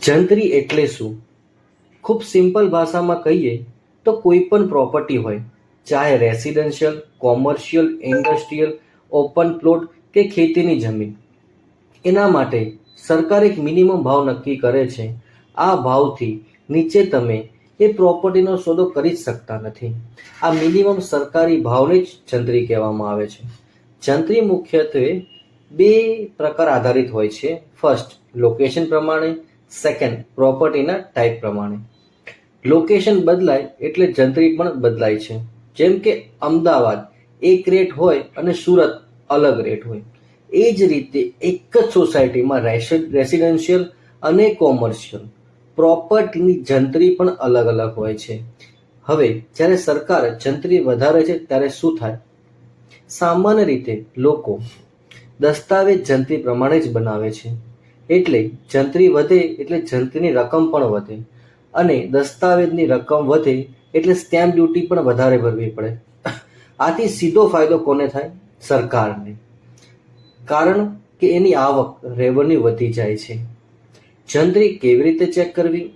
જંત્રી એટલે શું? ખૂબ સિમ્પલ ભાષામાં કહીએ તો કોઈ પણ પ્રોપર્ટી હોય, ચાહે residential, commercial, industrial, open plot કે ખેતીની જમીન, એના માટે સરકાર એક મિનિમમ ભાવ નક્કી કરે છે. આ ભાવથી નીચે તમે એ પ્રોપર્ટીનો સોદો કરી જ શકતા નથી. આ મિનિમમ સરકારી ભાવને જ જંત્રી કહેવામાં આવે છે. જંત્રી મુખ્યત્વે બે પ્રકાર આધારિત હોય છે. ફર્સ્ટ, લોકેશન પ્રમાણે. સેકન્ડ, પ્રોપર્ટીના ટાઈપ પ્રમાણે. લોકેશન બદલાય એટલે જંત્રી પણ બદલાય છે. જેમ કે અમદાવાદ એક રેટ હોય અને સુરત અલગ રેટ હોય. એ જ રીતે એક જ સોસાયટીમાં રેસિડેન્શિયલ અને કોમર્શિયલ પ્રોપર્ટીની જંત્રી પણ અલગ અલગ હોય છે. હવે જ્યારે સરકાર જંત્રી વધારે છે ત્યારે શું થાય? સામાન્ય રીતે લોકો દસ્તાવેજ જંત્રી પ્રમાણે જ બનાવે છે. એટલે જંત્રી વધે એટલે જંત્રીની રકમ પણ વધે, અને દસ્તાવેજની રકમ વધે એટલે સ્ટેમ્પ ડ્યુટી પણ વધારે ભરવી પડે. આથી સીધો ફાયદો કોને થાય? સરકારને. કારણ કે એની આવક, રેવન્યુ વધી જાય છે. જંત્રી કેવી રીતે ચેક કરવી?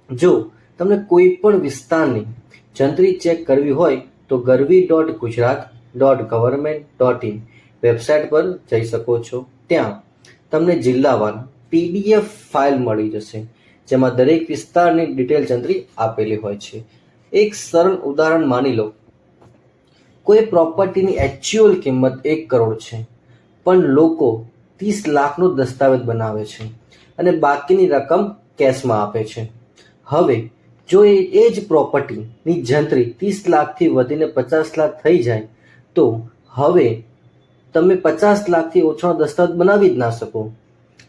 જો તમને કોઈ પણ વિસ્તારની જંત્રી ચેક કરવી હોય તો garvi.gujarat.government.in વેબસાઇટ પર જઈ શકો છો. ત્યાં તમને જિલ્લાવાર PDF ફાઇલ મળી જશે, જેમાં દરેક વિસ્તારની ડિટેલ જંત્રી આપેલી હોય છે. એક સરળ ઉદાહરણ માની લો, કોઈ પ્રોપર્ટીની એકચ્યુઅલ કિંમત 1 કરોડ છે, પણ લોકો 30 લાખનો દસ્તાવેજ બનાવે છે અને બાકીની રકમ કેશમાં આપે છે. હવે જો એ જ પ્રોપર્ટીની જંત્રી 30 લાખથી વધીને 50 લાખ થઈ જાય તો હવે તમે 50 લાખથી ઓછાનો દસ્તાવેજ બનાવી જ ના શકો.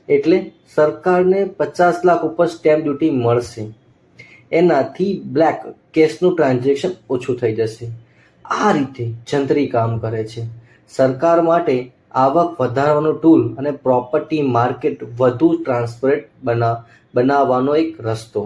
એટલે સરકારને 50 લાખ ઉપર સ્ટેમ્પ ડ્યુટી મળશે. એનાથી બ્લેક કેશનું ટ્રાન્ઝેક્શન ઓછું થઈ જશે. આ રીતે જંત્રી કામ કરે છે. સરકાર માટે આવક વધારવાનો ટૂલ અને પ્રોપર્ટી માર્કેટ વધુ ટ્રાન્સપરન્ટ બનાવવાનો એક રસ્તો.